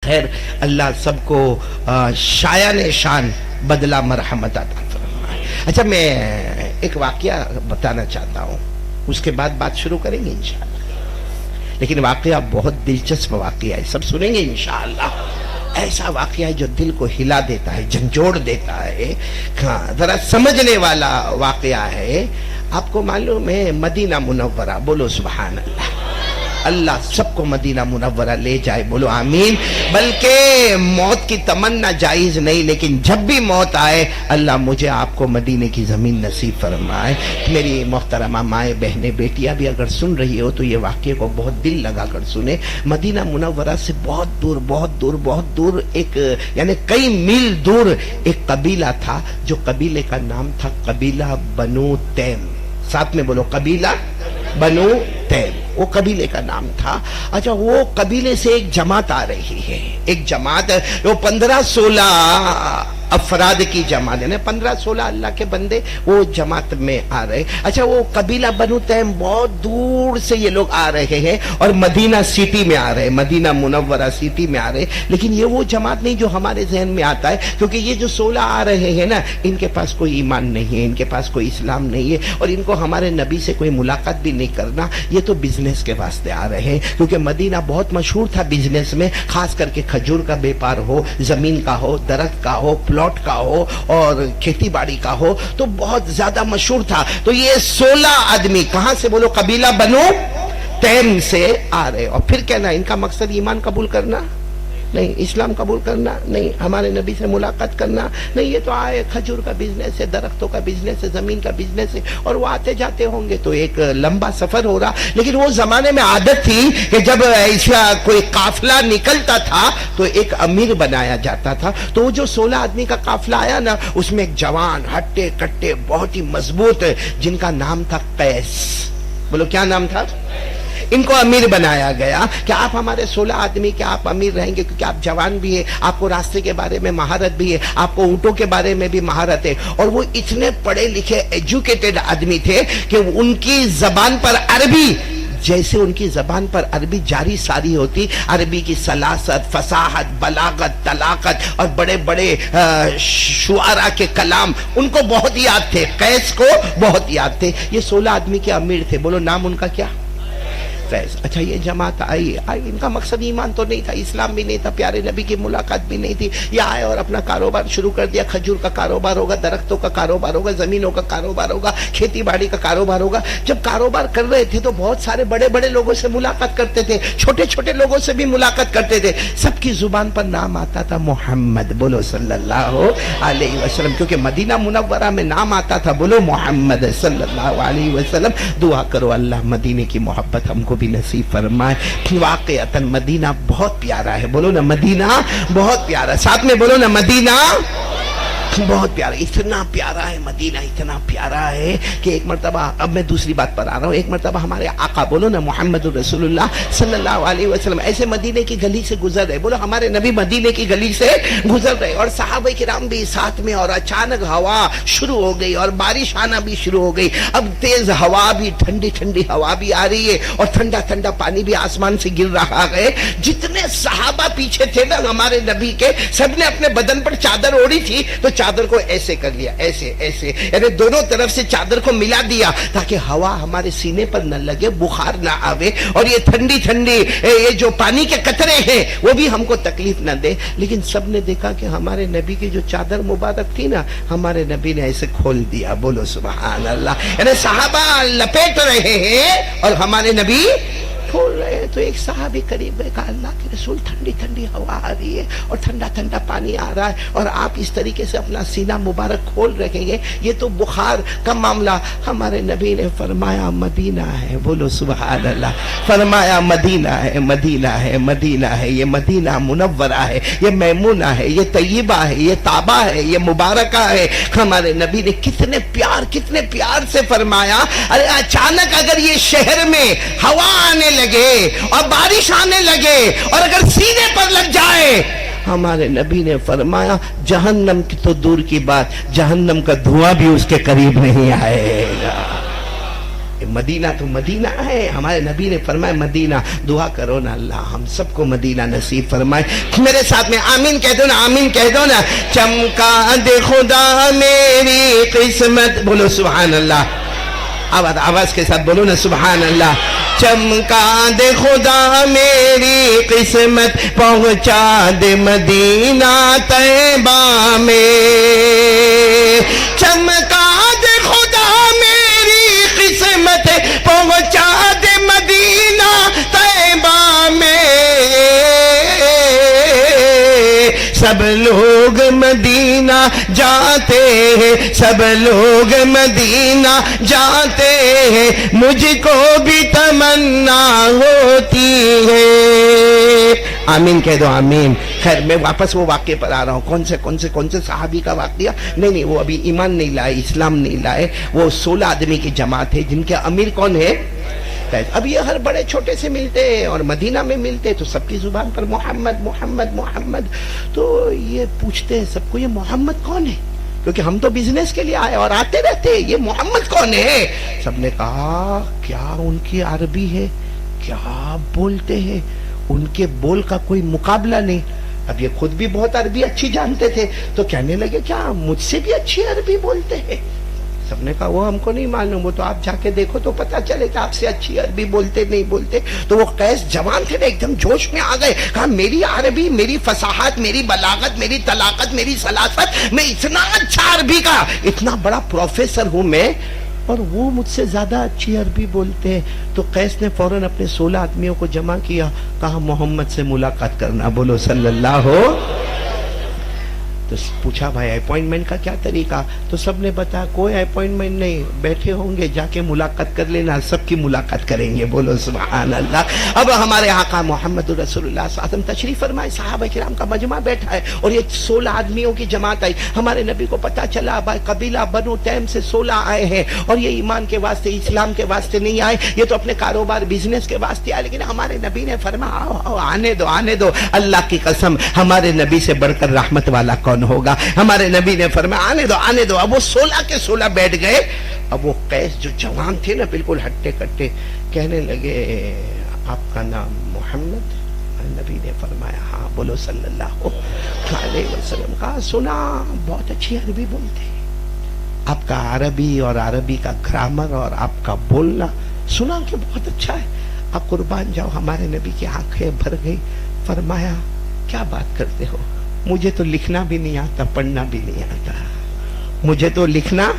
خیر اللہ سب کو شایان شان بدلہ مرحمت عطا فرمائے۔ اچھا میں ایک واقعہ بتانا چاہتا ہوں، اس کے بعد بات شروع کریں گے انشاءاللہ، لیکن واقعہ بہت دلچسپ واقعہ ہے، سب سنیں گے انشاءاللہ۔ ایسا واقعہ ہے جو دل کو ہلا دیتا ہے، جھنجھوڑ دیتا ہے، ذرا سمجھنے والا واقعہ ہے۔ آپ کو معلوم ہے مدینہ منورہ، بولو سبحان اللہ، اللہ سب کو مدینہ منورہ لے جائے، بولو آمین۔ بلکہ موت کی تمنا جائز نہیں، لیکن جب بھی موت آئے اللہ مجھے آپ کو مدینے کی زمین نصیب فرمائے۔ میری محترمہ مائیں بہنیں بیٹیاں بھی اگر سن رہی ہو تو یہ واقعے کو بہت دل لگا کر سنیں۔ مدینہ منورہ سے بہت دور ایک یعنی کئی میل دور ایک قبیلہ تھا، جو قبیلے کا نام تھا قبیلہ بنو تیم۔ ساتھ میں بولو قبیلہ بنو تیم، وہ قبیلے کا نام تھا۔ اچھا وہ قبیلے سے ایک جماعت آ رہی ہے، ایک جماعت وہ 15-16 افراد کی جماعت ہے، 15-16 اللہ کے بندے وہ جماعت میں آ رہے۔ اچھا وہ قبیلہ بنو تیم بہت دور سے یہ لوگ آ رہے ہیں اور مدینہ سٹی میں آ رہے، مدینہ منورہ سٹی میں آ رہے، لیکن یہ وہ جماعت نہیں جو ہمارے ذہن میں آتا ہے، کیونکہ یہ جو 16 آ رہے ہیں نا، ان کے پاس کوئی ایمان نہیں ہے، ان کے پاس کوئی اسلام نہیں ہے، اور ان کو ہمارے نبی سے کوئی ملاقات بھی نہیں کرنا، یہ تو بزنس کے واسطے آ رہے ہیں، کیونکہ مدینہ بہت مشہور تھا بزنس میں، خاص کر کے کھجور کا بیپار ہو، زمین کا ہو، درخت کا ہو، پلاٹ کا ہو اور کھیتی باڑی کا ہو، تو بہت زیادہ مشہور تھا۔ تو یہ 16 آدمی کہاں سے بولو؟ قبیلہ بنو تیم سے آ رہے، اور پھر کہنا ان کا مقصد ایمان قبول کرنا نہیں، اسلام قبول کرنا نہیں، ہمارے نبی سے ملاقات کرنا نہیں، یہ تو آئے کھجور کا بزنس ہے، درختوں کا بزنس ہے، زمین کا بزنس ہے، اور وہ آتے جاتے ہوں گے، تو ایک لمبا سفر ہو رہا۔ لیکن وہ زمانے میں عادت تھی کہ جب ایسا کوئی قافلہ نکلتا تھا تو ایک امیر بنایا جاتا تھا، تو وہ جو 16 آدمی کا قافلہ آیا نا، اس میں ایک جوان ہٹے کٹے بہت ہی مضبوط جن کا نام تھا قیس، بولو کیا نام تھا؟ ان کو امیر بنایا گیا کہ آپ ہمارے 16 آدمی کے آپ امیر رہیں گے، کیونکہ آپ جوان بھی ہیں، آپ کو راستے کے بارے میں مہارت بھی ہے، آپ کو اونٹوں کے بارے میں بھی مہارت ہے، اور وہ اتنے پڑھے لکھے ایجوکیٹڈ آدمی تھے کہ ان کی زبان پر عربی، جیسے ان کی زبان پر عربی جاری ساری ہوتی، عربی کی سلاست، فصاحت، بلاغت، طلاقت اور بڑے بڑے شعراء کے کلام ان کو بہت یاد تھے، قیس کو بہت یاد تھے۔ یہ 16 آدمی کے امیر تھے، بولو نام ان کا کیا؟ قیس۔ اچھا یہ جماعت آئی، ان کا مقصد ایمان تو نہیں تھا، اسلام بھی نہیں تھا، پیارے نبی کی ملاقات بھی نہیں تھی، یہ آئے اور اپنا کاروبار شروع کر دیا، کھجور کا کاروبار ہوگا، درختوں کا کاروبار ہوگا، زمینوں کا کاروبار ہوگا، کھیتی باڑی کا کاروبار ہوگا۔ جب کاروبار کر رہے تھے تو بہت سارے بڑے بڑے لوگوں سے ملاقات کرتے تھے، چھوٹے چھوٹے لوگوں سے بھی ملاقات کرتے تھے، سب کی زبان پر نام آتا تھا محمد، بولو صلی اللہ علیہ وسلم، کیونکہ مدینہ منورہ میں نام آتا تھا، بولو محمد صلی اللہ علیہ وسلم۔ دعا کرو اللہ مدینے کی محبت ہم کو بھی نصیب فرمائے۔ واقعتاً مدینہ بہت پیارا ہے، بولو نا مدینہ بہت پیارا، ساتھ میں بولو نا مدینہ بہت پیارا، اتنا پیارا ہے مدینہ، اتنا پیارا ہے کہ ایک مرتبہ، اب میں دوسری بات پر آ رہا ہوں، ایک مرتبہ ہمارے آقا، بولو نا محمد رسول اللہ صلی اللہ علیہ وسلم، ایسے مدینے کی گلی سے گزر رہے، بولو ہمارے نبی مدینے کی گلی سے گزر رہے، اور صحابہ کرام بھی ساتھ میں، اور اچانک ہوا شروع ہو گئی اور بارش آنا بھی شروع ہو گئی، اب تیز ہوا بھی، ٹھنڈی ٹھنڈی ہوا بھی آ رہی ہے، اور ٹھنڈا ٹھنڈا پانی بھی آسمان سے گر رہا ہے۔ جتنے صحابہ پیچھے تھے نا ہمارے نبی کے، سب نے اپنے بدن پر چادر اوڑھی تھی، تو چادر کو ایسے کر لیا، ایسے ایسے، یعنی دونوں طرف سے چادر کو ملا دیا تاکہ ہوا ہمارے سینے پر نہ لگے، بخار نہ آوے، اور یہ ٹھنڈی ٹھنڈی یہ جو پانی کے قطرے ہیں وہ بھی ہم کو تکلیف نہ دے۔ لیکن سب نے دیکھا کہ ہمارے نبی کی جو چادر مبارک تھی نا، ہمارے نبی نے ایسے کھول دیا، بولو سبحان اللہ، یعنی صحابہ لپیٹ رہے ہیں اور ہمارے نبی کھول رہے ہیں۔ تو ایک صحابی قریب ہے، کہا اللہ کے رسول ٹھنڈی ٹھنڈی ہوا آ رہی ہے اور ٹھنڈا ٹھنڈا پانی آ رہا ہے، اور آپ اس طریقے سے اپنا سینہ مبارک کھول رکھیں گے، یہ تو بخار کا معاملہ۔ ہمارے نبی نے فرمایا مدینہ ہے، بولو سبحان اللہ، فرمایا مدینہ ہے، مدینہ ہے، مدینہ ہے، یہ مدینہ منورہ ہے، یہ میمونہ ہے، یہ طیبہ ہے، یہ طابہ ہے، یہ مبارکہ ہے۔ ہمارے نبی نے کتنے پیار سے فرمایا، ارے اچانک اگر یہ شہر میں ہوا آنے لگے اور بارش آنے لگے اور اگر سینے پر لگ جائے، ہمارے نبی نے فرمایا جہنم کی تو دور کی بات، جہنم کا دھواں بھی اس کے قریب نہیں آئے گا۔ مدینہ تو مدینہ ہے. ہمارے نبی نے فرمایا مدینہ. دعا کرو نا اللہ ہم سب کو مدینہ نصیب فرمائے. میرے ساتھ میں آمین کہہ دو نا, آمین کہہ دو نا. چمکا دے خدا میری قسمت, بولو سبحان اللہ. آواز کے ساتھ بولو نا سبحان اللہ. چمکا دے خدا میری قسمت, پہنچا دے مدینہ طیبہ میں. چمکا دے خدا میری قسمت, پہنچا دے مدینہ طیبہ میں. سب لوگ مدینہ جاتے ہیں, سب لوگ مدینہ جاتے ہیں, مجھ کو بھی تمنا ہوتی ہے. آمین کہہ دو آمین. خیر میں واپس وہ واقعے پر آ رہا ہوں. کون سے صحابی کا واقعہ؟ نہیں وہ ابھی ایمان نہیں لائے, اسلام نہیں لائے. وہ 16 آدمی کی جماعت ہے جن کے امیر کون ہے؟ اب یہ ہر بڑے چھوٹے سے ملتے اور مدینہ میں ملتے تو سب کی زبان پر محمد محمد محمد. تو یہ پوچھتے سب کو یہ محمد کون ہے, کیونکہ ہم تو بزنس کے لیے آئے اور آتے رہتے, یہ محمد کون ہے؟ سب نے کہا کیا ان کی عربی ہے, کیا بولتے ہیں, ان کے بول کا کوئی مقابلہ نہیں. اب یہ خود بھی بہت عربی اچھی جانتے تھے تو کہنے لگے کیا مجھ سے بھی اچھی عربی بولتے ہیں؟ سب نے کہا وہ ہم کو نہیں معلوم, وہ تو آپ جا کے دیکھو تو پتا چلے کہ آپ سے اچھی عربی بولتے نہیں بولتے. تو وہ قیس جوان تھے نا, ایک دم جوش میں آ گئے. کہا میری عربی, میری فصاحت, میری بلاغت, میری طلاقت, میری سلاست, میں اتنا اچھا عربی کا اتنا بڑا پروفیسر ہوں میں, اور وہ مجھ سے زیادہ اچھی عربی بولتے ہیں. تو قیس نے فوراً اپنے 16 آدمیوں کو جمع کیا, کہا محمد سے ملاقات کرنا. بولو صلی اللہ ہو. تو پوچھا بھائی اپوائنٹمنٹ کا کیا طریقہ؟ تو سب نے بتایا کوئی اپوائنٹمنٹ نہیں, بیٹھے ہوں گے جا کے ملاقات کر لینا, سب کی ملاقات کریں گے. بولو سبحان اللہ. اب ہمارے آقا محمد رسول اللہ صلی اللہ علیہ وسلم تشریف فرمائے, صحابہ کرام کا مجمع بیٹھا ہے اور یہ 16 آدمیوں کی جماعت آئی. ہمارے نبی کو پتا چلا بھائی قبیلہ بنو تیم سے 16 آئے ہیں اور یہ ایمان کے واسطے اسلام کے واسطے نہیں آئے, یہ تو اپنے کاروبار بزنس کے واسطے آئے. لیکن ہمارے نبی نے فرمایا آنے دو. اللہ کی قسم ہمارے نبی سے بڑھ کر رحمت والا کون ہوگا؟ ہمارے نبی نے فرمایا آنے دو. اب وہ 16 کے 16 بیٹھ گئے. اب وہ قیس جو جوان تھے نا بالکل ہٹے کٹے, کہنے لگے آپ کا نام محمد؟ نبی نے فرمایا ہاں. بولو صلی اللہ علیہ وسلم. کہا سنا بہت اچھی عربی بولتے, آپ کا عربی اور عربی کا گرامر اور آپ کا بولنا سنا کہ بہت اچھا ہے. آپ قربان جاؤ, ہمارے نبی کی آنکھیں بھر گئی. فرمایا کیا بات کرتے ہو, مجھے تو لکھنا بھی نہیں آتا, پڑھنا بھی نہیں آتا. مجھے تو لکھنا,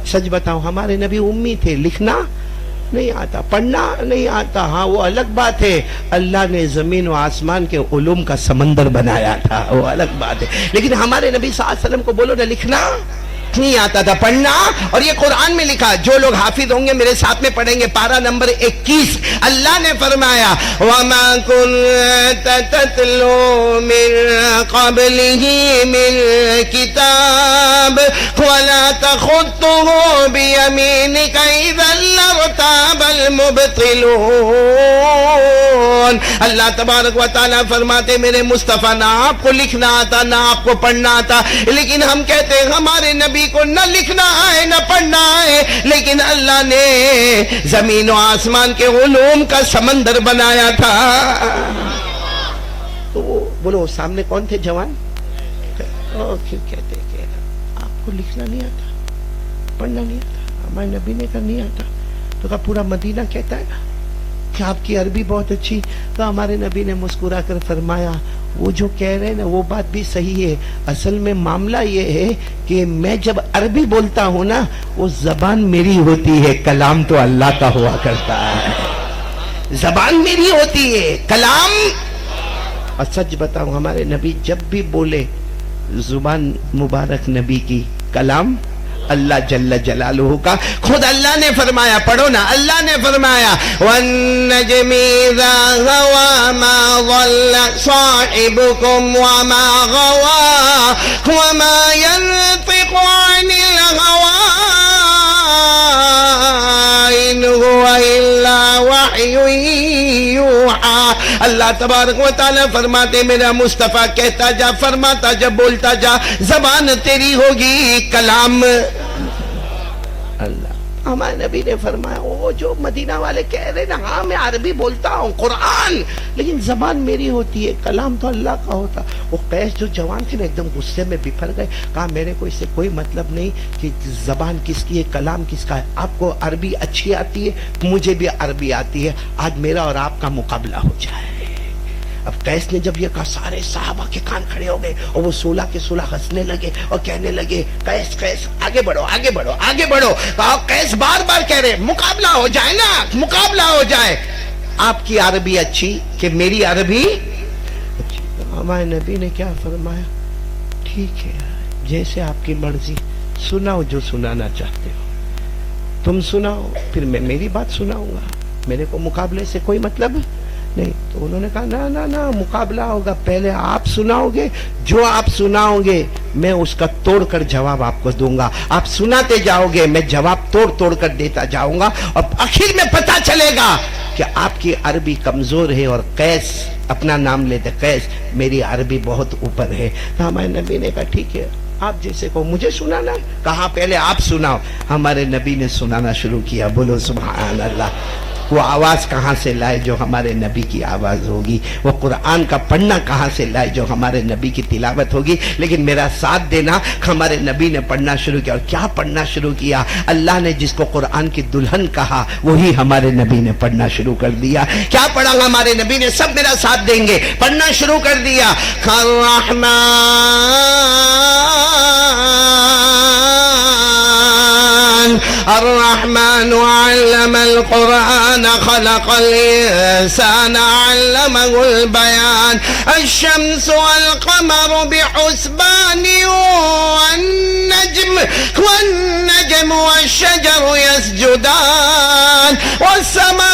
سچ بتاؤں ہمارے نبی امی تھے, لکھنا نہیں آتا, پڑھنا نہیں آتا. ہاں وہ الگ بات ہے, اللہ نے زمین و آسمان کے علوم کا سمندر بنایا تھا, وہ الگ بات ہے. لیکن ہمارے نبی صلی اللہ علیہ وسلم کو بولو نا لکھنا نہیں آتا تھا, پڑھنا. اور یہ قرآن میں لکھا, جو لوگ حافظ ہوں گے میرے ساتھ میں پڑھیں گے, پارہ نمبر 21. اللہ نے فرمایا وَمَا كُنْتَ تَتْلُو مِن قَبْلِهِ مِن كِتَابٍ وَلَا تَخُطُّهُ بِيَمِينِكَ إِذًا لَارْتَابَ الْمُبْطِلُونَ. اللہ تبارک و تعالیٰ فرماتے میرے مصطفیٰ نہ آپ کو لکھنا آتا نہ آپ کو پڑھنا آتا, لیکن ہم کہتے ہیں ہمارے نبی کو نہ لکھنا آئے نہ پڑھنا آئے, لیکن اللہ نے زمین و آسمان کے علوم کا سمندر بنایا تھا. تو بولو سامنے کون تھے جوان, کیوں کہتے کہ آپ کو لکھنا نہیں آتا, پڑھنا نہیں آتا, ہمارے نبی نے کہا نہیں آتا. تو کہا پورا مدینہ کہتا ہے نا کہ آپ کی عربی بہت اچھی. تو ہمارے نبی نے مسکرا کر فرمایا وہ جو کہہ رہے ہیں نا وہ بات بھی صحیح ہے, اصل میں معاملہ یہ ہے کہ میں جب عربی بولتا ہوں نا وہ زبان میری ہوتی ہے, کلام تو اللہ کا ہوا کرتا ہے. زبان میری ہوتی ہے, کلام. اور سچ بتاؤں ہمارے نبی جب بھی بولے زبان مبارک نبی کی, کلام اللہ جل جلالہ کا. خود اللہ نے فرمایا, پڑھو نا, اللہ نے فرمایا وَالنَّجْمِ إِذَا هَوَى مَا ضَلَّ صَاحِبُكُمْ وَمَا غَوَى وَمَا يَنطِقُ عَنِ الْهَوَىٰ إِنْ هُوَ إِلَّا وَحْيٌ يُوحَىٰ. اللہ تبارک و تعالیٰ فرماتے میرا مصطفیٰ کہتا جا, فرماتا جا, بولتا جا, زبان تیری ہوگی, کلام اللہ. ہمارے نبی نے فرمایا وہ جو مدینہ والے کہہ رہے نا ہاں میں عربی بولتا ہوں قرآن لیکن زبان میری ہوتی ہے کلام تو اللہ کا ہوتا. وہ قیس جو جوان تھے نا ایک دم غصے میں بفر گئے, کہا میرے کو اس سے کوئی مطلب نہیں کہ زبان کس کی ہے کلام کس کا ہے, آپ کو عربی اچھی آتی ہے مجھے بھی عربی آتی ہے, آج میرا اور آپ کا مقابلہ ہو جائے. اب قیس نے جب یہ کہا سارے صحابہ کے کان کھڑے ہو گئے اور وہ 16 کے 16 ہنسنے لگے اور کہنے لگے قیس قیس آگے بڑھو آگے بڑھو آگے بڑھو. کہا قیس بار بار کہہ رہے مقابلہ ہو جائے نا مقابلہ ہو جائے, آپ کی عربی اچھی کہ میری عربی اچھی. ہمارے نبی نے کیا فرمایا, ٹھیک ہے جیسے آپ کی مرضی, سناؤ جو سنانا چاہتے ہو, تم سناؤ پھر میں میری بات سناؤں گا, میرے کو مقابلے سے کوئی مطلب نہیں. تو انہوں نے کہا نا مقابلہ ہوگا, پہلے آپ سناؤ گے, جو آپ سناؤ گے میں اس کا توڑ کر جواب آپ کو دوں گا, آپ سناتے جاؤ گے میں جواب توڑ کر دیتا جاؤں گا اور آخر میں پتا چلے گا کہ آپ کی عربی کمزور ہے اور قیس اپنا نام لیتے قیس میری عربی بہت اوپر ہے. تو ہمارے نبی نے کہا ٹھیک ہے آپ جیسے کو مجھے سنانا, کہا پہلے آپ سناؤ. ہمارے نبی نے سنانا شروع کیا, بولو سبحان اللہ. وہ آواز کہاں سے لائے جو ہمارے نبی کی آواز ہوگی, وہ قرآن کا پڑھنا کہاں سے لائے جو ہمارے نبی کی تلاوت ہوگی. لیکن میرا ساتھ دینا, ہمارے نبی نے پڑھنا شروع کیا, اور کیا پڑھنا شروع کیا, اللہ نے جس کو قرآن کی دلہن کہا وہی ہمارے نبی نے پڑھنا شروع کر دیا. کیا پڑھا ہمارے نبی نے, سب میرا ساتھ دیں گے, پڑھنا شروع کر دیا. الرحمن علم القرآن خلق الإنسان علمه البيان الشمس والقمر بحسبان والنجم والشجر يسجدان والسماء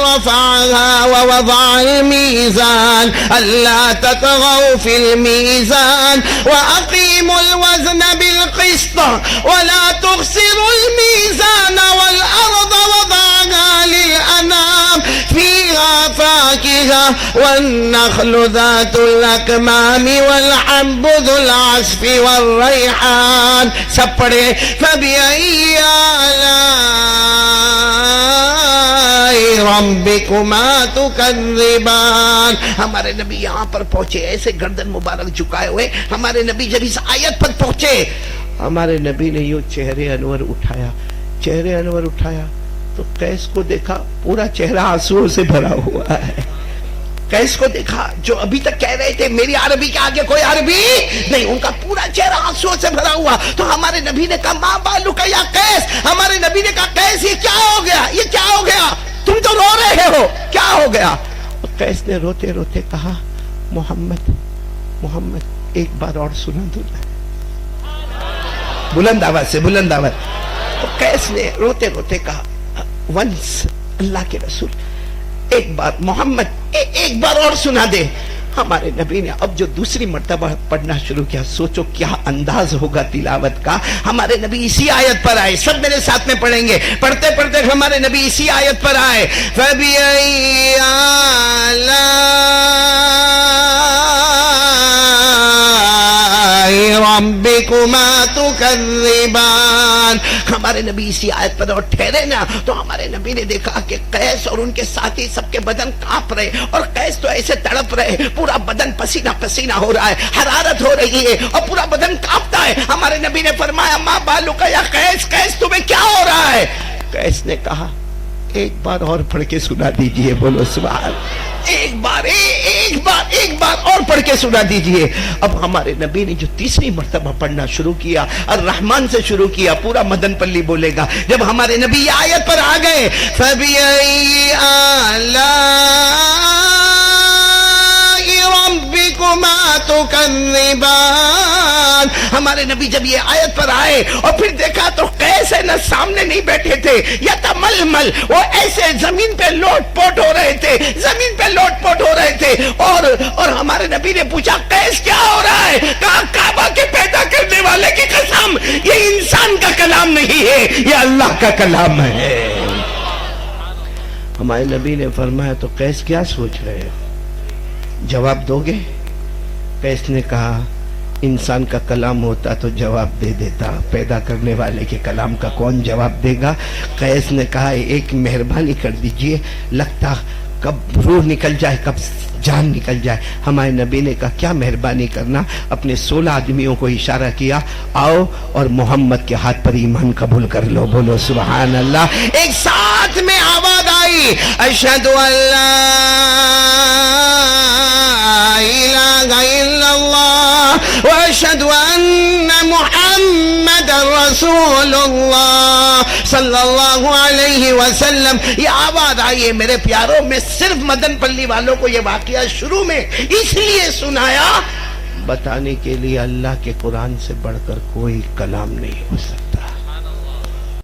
رفعها ووضع الميزان ألا تطغوا في الميزان وأقيموا الوزن بالقسط ولا تخسروا الميزان والأرض وضعها للأنام فيها فاكهة والنخل ذات الأكمام والحب ذو العصف والريحان. سب پڑھے فبأي آلاء ربكما تكذبان. ہمارے نبی یہاں پر پہنچے ایسے گردن مبارک جھکائے ہوئے. ہمارے نبی جب اس آیت پر پہنچے ہمارے نبی نے یوں چہرے انور اٹھایا تو قیس کو دیکھا پورا چہرہ آنسوؤں سے بھرا ہوا ہے. قیس کو دیکھا جو ابھی تک کہہ رہے تھے میری عربی کے آگے کوئی عربی نہیں, ان کا پورا چہرہ آنسوؤں سے بھرا ہوا. تو ہمارے نبی نے کہا ماں بالک یا قیس, ہمارے نبی نے کہا قیس یہ کیا ہو گیا, یہ کیا ہو گیا, تم تو رو رہے ہو, کیا ہو گیا. قیس نے روتے روتے کہا محمد ایک بار اور سنا دو نا, بلند آواز سے بلند آواز. تو قیس نے روتے روتے کہا ونس اللہ کے رسول ایک بار محمد ایک بار اور سنا دے. ہمارے نبی نے اب جو دوسری مرتبہ پڑھنا شروع کیا, سوچو کیا انداز ہوگا تلاوت کا. ہمارے نبی اسی آیت پر آئے, سب میرے ساتھ میں پڑھیں گے, پڑھتے پڑھتے ہمارے نبی اسی آیت پر آئے. فَبِأَيِّ آلَاءِ رَبِّكُمَا تُكَذِّبَانِ. ہمارے نبی اسی آیت پر اور ٹھہرے نا تو ہمارے نبی نے دیکھا کہ قیس اور ان کے ساتھی سب کے بدن کانپ رہے, اور قیس تو ایسے تڑپ رہے, پورا بدن پسینہ پسینہ ہو رہا ہے, حرارت ہو رہی ہے اور پورا بدن کانپتا ہے. ہمارے نبی نے فرمایا ماں بالک یا قیس تمہیں کیا ہو رہا ہے. قیس نے کہا ایک بار اور پڑھ کے سنا دیجئے, بولو سبحان. ایک بار اور پڑھ کے سنا دیجئے. اب ہمارے نبی نے جو تیسری مرتبہ پڑھنا شروع کیا, الرحمن سے شروع کیا, پورا مدن پلی بولے گا. جب ہمارے نبی یہ آیت پر آ گئے فَبِأَيِّ آلَاءِ رَبِّكُمَا تُكَذِّبَانِ. ہمارے نبی جب یہ آیت پر آئے اور پھر دیکھا تو قیس ہے نا سامنے نہیں بیٹھے تھے, یتململ, وہ ایسے زمین پہ لوٹ پوٹ ہو رہے تھے, اور ہمارے نبی نے پوچھا قیس کیا ہو رہا ہے. کہا کعبہ کے پیدا کرنے والے کی قسم یہ انسان کا کلام نہیں ہے, یہ اللہ کا کلام ہے. ہمارے نبی نے فرمایا تو قیس کیا سوچ رہے ہو, جواب دو گے. قیس نے کہا انسان کا کلام ہوتا تو جواب دے دیتا، پیدا کرنے والے کے کلام کا کون جواب دے گا؟ قیس نے کہا ایک مہربانی کر دیجئے، لگتا کب روح نکل جائے کب جان نکل جائے۔ ہمارے نبی نے کہا کیا مہربانی کرنا، اپنے 16 آدمیوں کو اشارہ کیا، آؤ اور محمد کے ہاتھ پر ایمان قبول کر لو۔ بولو سبحان اللہ۔ ایک ساتھ میں آواز آئی، اشہد ان لا الہ الا اللہ واشہد ان محمد رسول اللہ صلی اللہ علیہ وسلم۔ یہ آواز آئی ہے میرے پیاروں۔ میں صرف مدن پلی والوں کو یہ واقعہ شروع میں اس لیے سنایا، بتانے کے لیے اللہ کے قرآن سے بڑھ کر کوئی کلام نہیں ہو سکتا۔